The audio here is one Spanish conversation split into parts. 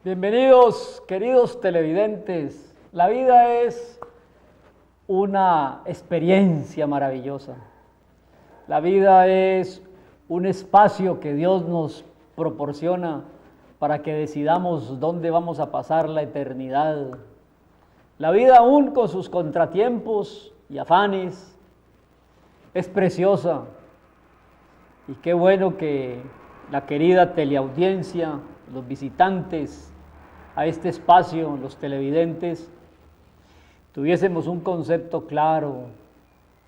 Bienvenidos, queridos televidentes. La vida es una experiencia maravillosa. La vida es un espacio que Dios nos proporciona para que decidamos dónde vamos a pasar la eternidad. La vida, aún con sus contratiempos y afanes, es preciosa. Y qué bueno que la querida teleaudiencia, los visitantes a este espacio, los televidentes, tuviésemos un concepto claro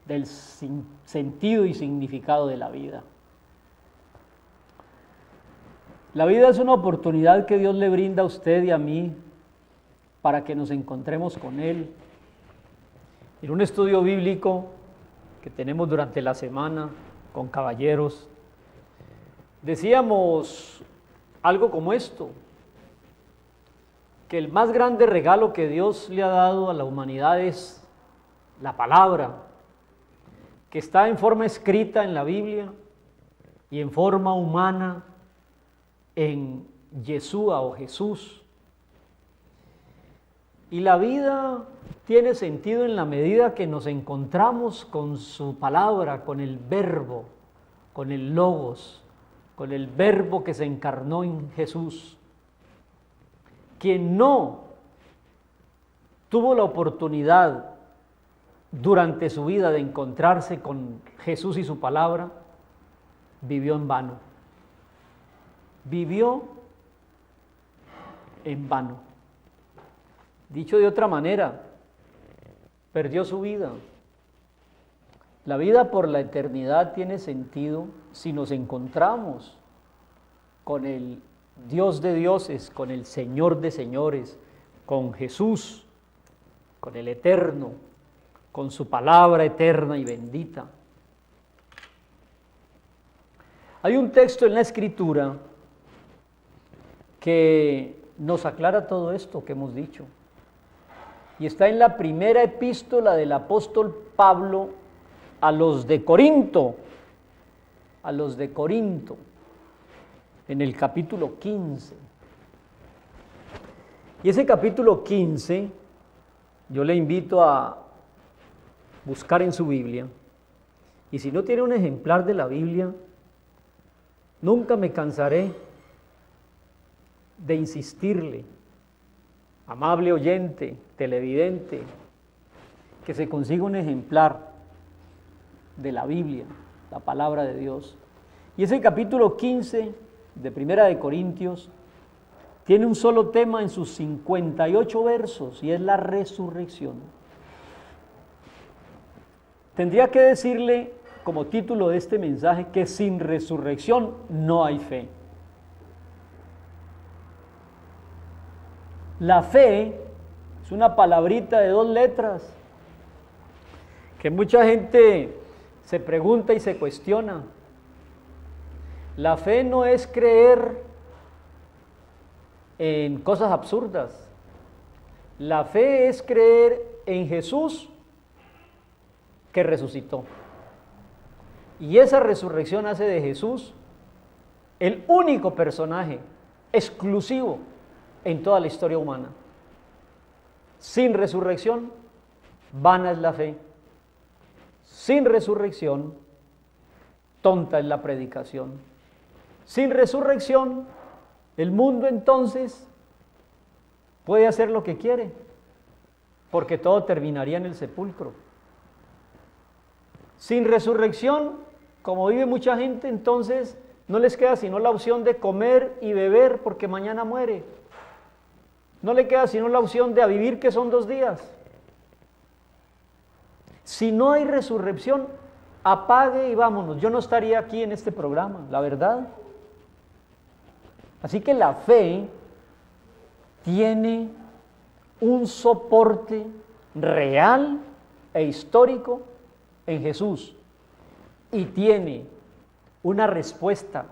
del sentido y significado de la vida. La vida es una oportunidad que Dios le brinda a usted y a mí para que nos encontremos con Él. En un estudio bíblico que tenemos durante la semana con caballeros, decíamos algo como esto, que el más grande regalo que Dios le ha dado a la humanidad es la palabra, que está en forma escrita en la Biblia y en forma humana en Yeshua o Jesús. Y la vida tiene sentido en la medida que nos encontramos con su palabra, con el verbo, con el logos, con el verbo que se encarnó en Jesús. Quien no tuvo la oportunidad durante su vida de encontrarse con Jesús y su palabra, vivió en vano. Vivió en vano. Dicho de otra manera, perdió su vida. La vida por la eternidad tiene sentido si nos encontramos con el Dios de dioses, con el Señor de señores, con Jesús, con el Eterno, con su palabra eterna y bendita. Hay un texto en la Escritura que nos aclara todo esto que hemos dicho. Y está en la primera epístola del apóstol Pablo a los de Corinto. A los de Corinto. En el capítulo 15. Y ese capítulo 15, yo le invito a buscar en su Biblia, y si no tiene un ejemplar de la Biblia, nunca me cansaré de insistirle, amable oyente, televidente, que se consiga un ejemplar de la Biblia, la palabra de Dios. Y ese capítulo 15 de Primera de Corintios tiene un solo tema en sus 58 versos y es la resurrección. Tendría que decirle como título de este mensaje que sin resurrección no hay fe. La fe es una palabrita de 2 letras que mucha gente se pregunta y se cuestiona. La fe no es creer en cosas absurdas. La fe es creer en Jesús que resucitó. Y esa resurrección hace de Jesús el único personaje exclusivo en toda la historia humana. Sin resurrección, vana es la fe. Sin resurrección, tonta es la predicación. Sin resurrección, el mundo entonces puede hacer lo que quiere, porque todo terminaría en el sepulcro. Sin resurrección, como vive mucha gente, entonces no les queda sino la opción de comer y beber porque mañana muere. No le queda sino la opción de a vivir, que son 2 días. Si no hay resurrección, apague y vámonos. Yo no estaría aquí en este programa, la verdad. Así que la fe tiene un soporte real e histórico en Jesús y tiene una respuesta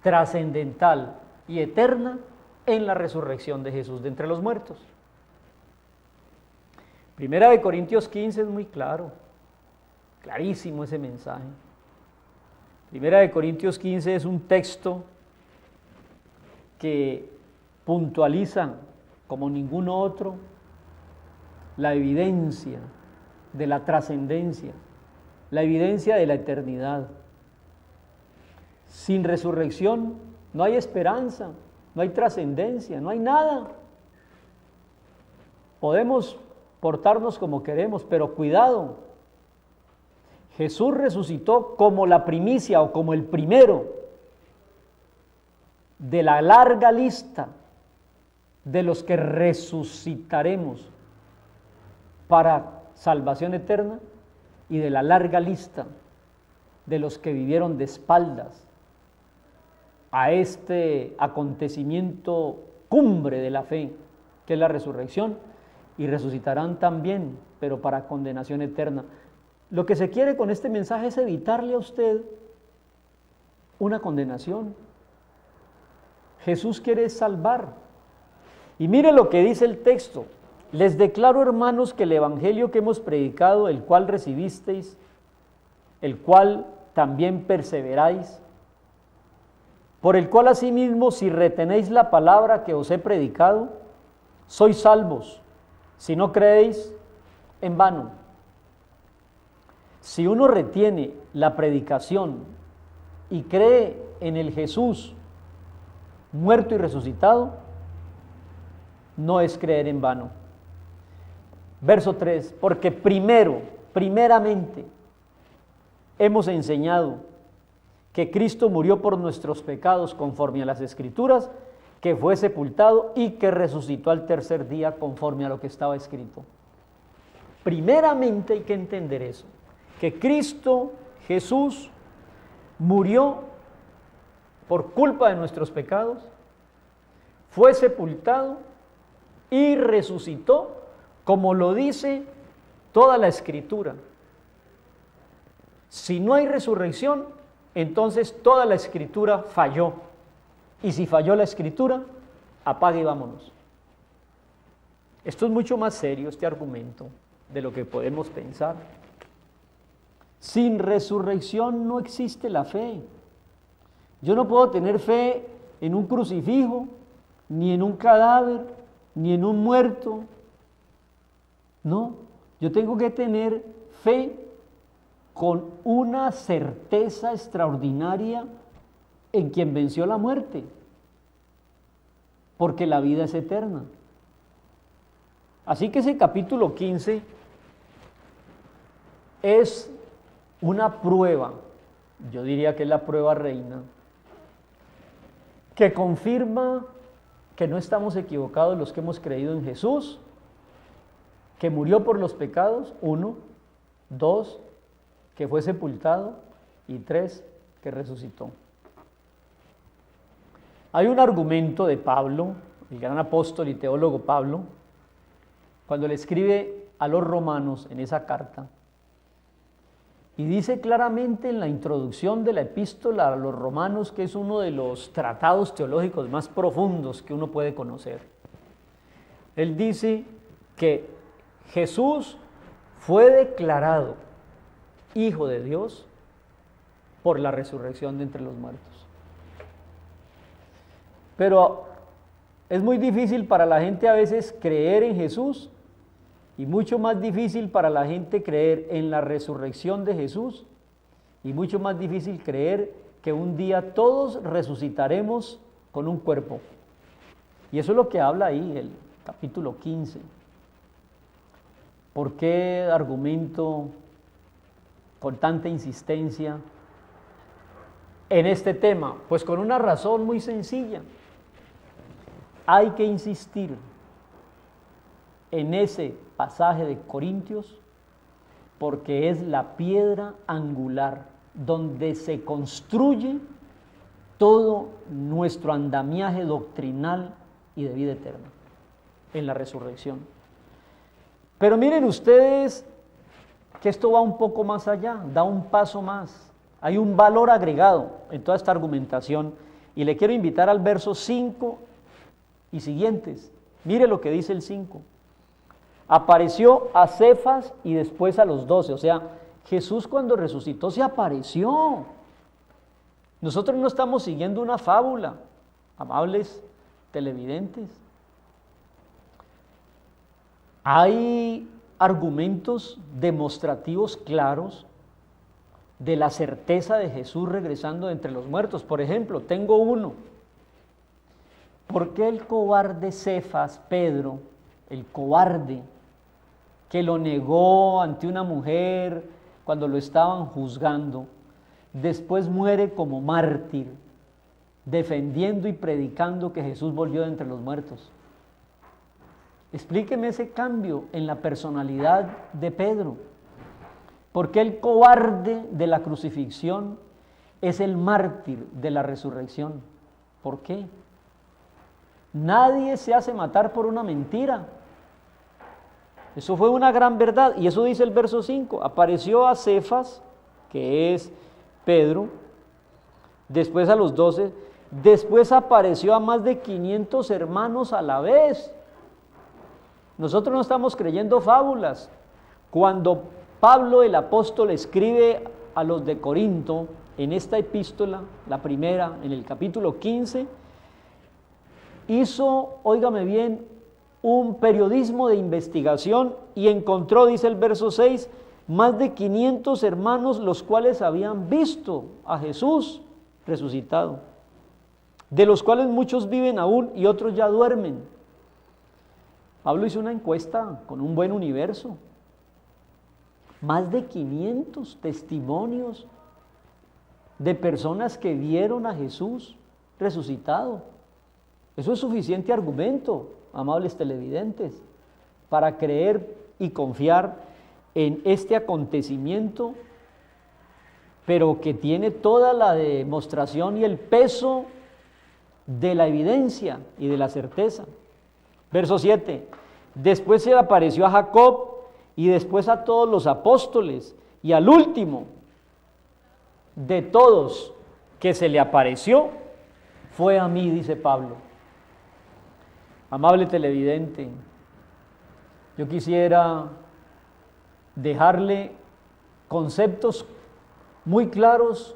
trascendental y eterna en la resurrección de Jesús de entre los muertos. Primera de Corintios 15 es muy claro, clarísimo ese mensaje. Primera de Corintios 15 es un texto que puntualiza como ningún otro la evidencia de la trascendencia, la evidencia de la eternidad. Sin resurrección no hay esperanza, no hay trascendencia, no hay nada. Podemos portarnos como queremos, pero cuidado. Jesús resucitó como la primicia o como el primero de la larga lista de los que resucitaremos para salvación eterna y de la larga lista de los que vivieron de espaldas a este acontecimiento cumbre de la fe, que es la resurrección, y resucitarán también, pero para condenación eterna. Lo que se quiere con este mensaje es evitarle a usted una condenación. Jesús quiere salvar. Y mire lo que dice el texto: les declaro, hermanos, que el evangelio que hemos predicado, el cual recibisteis, el cual también perseveráis, por el cual asimismo, si retenéis la palabra que os he predicado, sois salvos, si no creéis en vano. Si uno retiene la predicación y cree en el Jesús muerto y resucitado, no es creer en vano. Verso 3, porque primeramente, hemos enseñado que Cristo murió por nuestros pecados conforme a las Escrituras, que fue sepultado y que resucitó al tercer día conforme a lo que estaba escrito. Primeramente hay que entender eso, que Cristo Jesús murió por culpa de nuestros pecados, fue sepultado y resucitó como lo dice toda la Escritura. Si no hay resurrección, entonces toda la Escritura falló. Y si falló la Escritura, apague y vámonos. Esto es mucho más serio, este argumento, de lo que podemos pensar. Sin resurrección no existe la fe. Yo no puedo tener fe en un crucifijo, ni en un cadáver, ni en un muerto. No, yo tengo que tener fe con una certeza extraordinaria en quien venció la muerte, porque la vida es eterna. Así que ese capítulo 15 es una prueba, yo diría que es la prueba reina, que confirma que no estamos equivocados los que hemos creído en Jesús, que murió por los pecados, 1, 2, que fue sepultado, y 3, que resucitó. Hay un argumento de Pablo, el gran apóstol y teólogo Pablo, cuando le escribe a los romanos en esa carta, y dice claramente en la introducción de la epístola a los romanos que es uno de los tratados teológicos más profundos que uno puede conocer. Él dice que Jesús fue declarado Hijo de Dios por la resurrección de entre los muertos. Pero es muy difícil para la gente a veces creer en Jesús y mucho más difícil para la gente creer en la resurrección de Jesús y mucho más difícil creer que un día todos resucitaremos con un cuerpo. Y eso es lo que habla ahí el capítulo 15. ¿Por qué argumento con tanta insistencia en este tema? Pues con una razón muy sencilla. Hay que insistir en ese pasaje de Corintios porque es la piedra angular donde se construye todo nuestro andamiaje doctrinal y de vida eterna, en la resurrección. Pero miren ustedes que esto va un poco más allá, da un paso más. Hay un valor agregado en toda esta argumentación y le quiero invitar al verso 5 y siguientes. Mire lo que dice el 5. Apareció a Cefas y después a los 12. O sea, Jesús cuando resucitó se apareció. Nosotros no estamos siguiendo una fábula, amables televidentes. Hay argumentos demostrativos claros de la certeza de Jesús regresando de entre los muertos. Por ejemplo, tengo uno. ¿Por qué el cobarde Cefas, Pedro, el cobarde que lo negó ante una mujer cuando lo estaban juzgando, después muere como mártir, defendiendo y predicando que Jesús volvió de entre los muertos? Explíqueme ese cambio en la personalidad de Pedro. ¿Por qué el cobarde de la crucifixión es el mártir de la resurrección? ¿Por qué? Nadie se hace matar por una mentira. Eso fue una gran verdad, y eso dice el verso 5. Apareció a Cefas, que es Pedro, después a los 12, después apareció a más de 500 hermanos a la vez. Nosotros no estamos creyendo fábulas. Cuando Pablo el apóstol escribe a los de Corinto, en esta epístola, la primera, en el capítulo 15, hizo, óigame bien, un periodismo de investigación y encontró, dice el verso 6, más de 500 hermanos los cuales habían visto a Jesús resucitado, de los cuales muchos viven aún y otros ya duermen. Pablo hizo una encuesta con un buen universo. Más de 500 testimonios de personas que vieron a Jesús resucitado. Eso es suficiente argumento, amables televidentes, para creer y confiar en este acontecimiento, pero que tiene toda la demostración y el peso de la evidencia y de la certeza. Verso 7, después se apareció a Jacob y después a todos los apóstoles, y al último de todos que se le apareció fue a mí, dice Pablo. Amable televidente, yo quisiera dejarle conceptos muy claros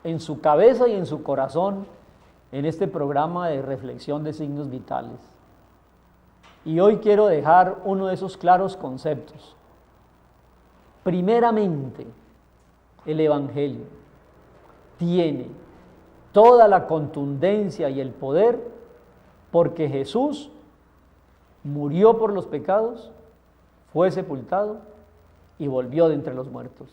en su cabeza y en su corazón en este programa de reflexión de signos vitales. Y hoy quiero dejar uno de esos claros conceptos. Primeramente, el Evangelio tiene toda la contundencia y el poder porque Jesús murió por los pecados, fue sepultado y volvió de entre los muertos.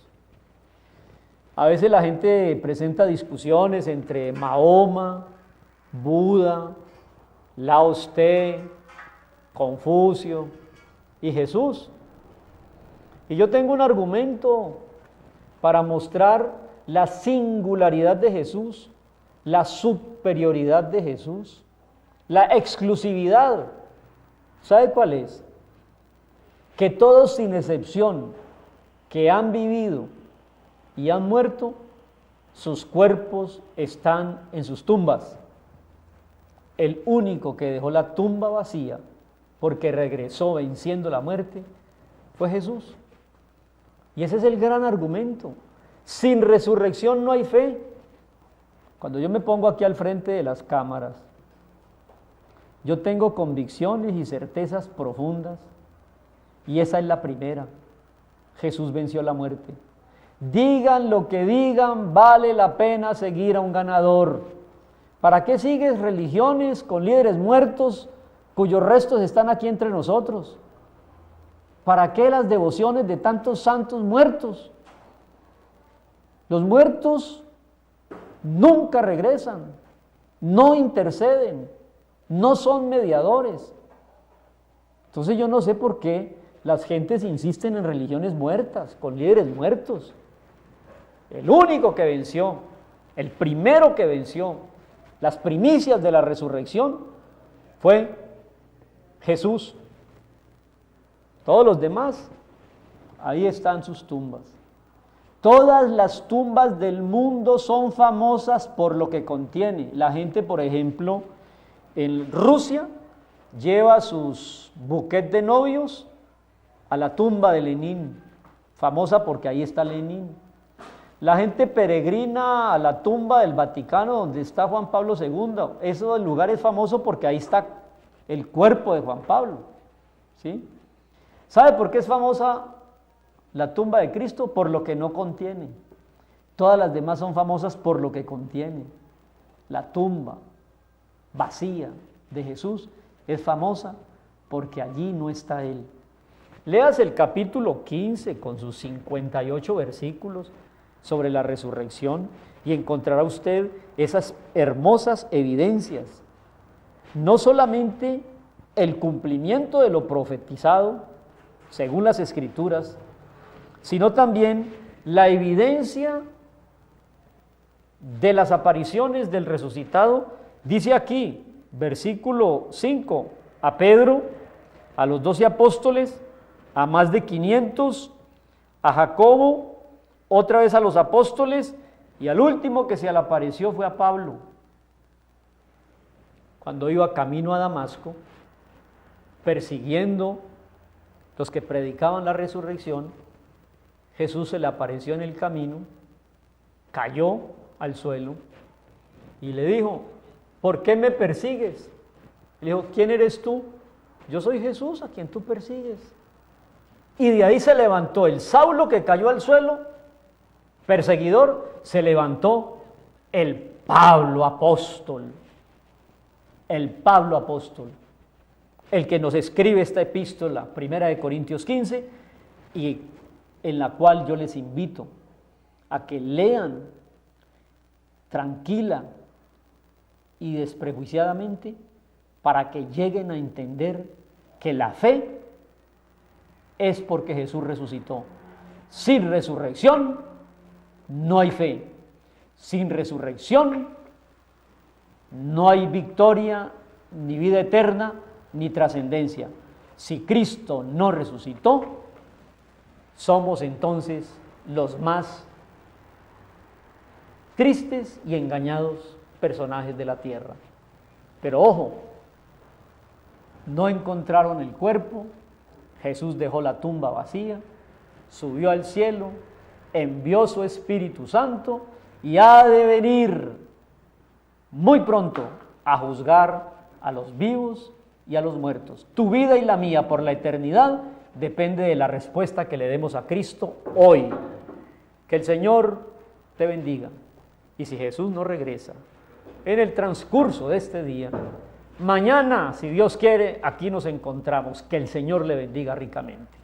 A veces la gente presenta discusiones entre Mahoma, Buda, Lao Tse, Confucio y Jesús. Y yo tengo un argumento para mostrar la singularidad de Jesús, la superioridad de Jesús, la exclusividad. ¿Sabe cuál es? Que todos sin excepción que han vivido y han muerto, sus cuerpos están en sus tumbas. El único que dejó la tumba vacía porque regresó venciendo la muerte fue Jesús. Y ese es el gran argumento. Sin resurrección no hay fe. Cuando yo me pongo aquí al frente de las cámaras, yo tengo convicciones y certezas profundas, y esa es la primera. Jesús venció la muerte. Digan lo que digan, vale la pena seguir a un ganador. ¿Para qué sigues religiones con líderes muertos cuyos restos están aquí entre nosotros? ¿Para qué las devociones de tantos santos muertos? Los muertos nunca regresan, no interceden, no son mediadores. Entonces yo no sé por qué las gentes insisten en religiones muertas, con líderes muertos. El único que venció, el primero que venció las primicias de la resurrección fue Jesús. Todos los demás, ahí están sus tumbas. Todas las tumbas del mundo son famosas por lo que contiene. La gente, por ejemplo, en Rusia lleva sus buquetes de novios a la tumba de Lenin, famosa porque ahí está Lenin. La gente peregrina a la tumba del Vaticano donde está Juan Pablo II. Ese lugar es famoso porque ahí está el cuerpo de Juan Pablo, ¿sí? ¿Sabe por qué es famosa la tumba de Cristo? Por lo que no contiene. Todas las demás son famosas por lo que contiene. La tumba vacía de Jesús es famosa porque allí no está Él. Léase el capítulo 15 con sus 58 versículos sobre la resurrección y encontrará usted esas hermosas evidencias. No solamente el cumplimiento de lo profetizado, según las Escrituras, sino también la evidencia de las apariciones del resucitado. Dice aquí, versículo 5, a Pedro, a los 12 apóstoles, a más de 500, a Jacobo, otra vez a los apóstoles, y al último que se le apareció fue a Pablo. Cuando iba camino a Damasco, persiguiendo los que predicaban la resurrección, Jesús se le apareció en el camino, cayó al suelo y le dijo: ¿por qué me persigues? Le dijo: ¿quién eres tú? Yo soy Jesús a quien tú persigues. Y de ahí se levantó el Saulo que cayó al suelo, perseguidor, se levantó el Pablo apóstol, el Pablo apóstol, el que nos escribe esta epístola, primera de Corintios 15, y en la cual yo les invito a que lean tranquila y desprejuiciadamente para que lleguen a entender que la fe es porque Jesús resucitó. Sin resurrección no hay fe. Sin resurrección no hay victoria, ni vida eterna, ni trascendencia. Si Cristo no resucitó, somos entonces los más tristes y engañados personajes de la tierra. Pero ojo, no encontraron el cuerpo, Jesús dejó la tumba vacía, subió al cielo, envió su Espíritu Santo y ha de venir muy pronto a juzgar a los vivos y a los muertos. Tu vida y la mía por la eternidad depende de la respuesta que le demos a Cristo hoy. Que el Señor te bendiga. Y si Jesús no regresa en el transcurso de este día, mañana, si Dios quiere, aquí nos encontramos. Que el Señor le bendiga ricamente.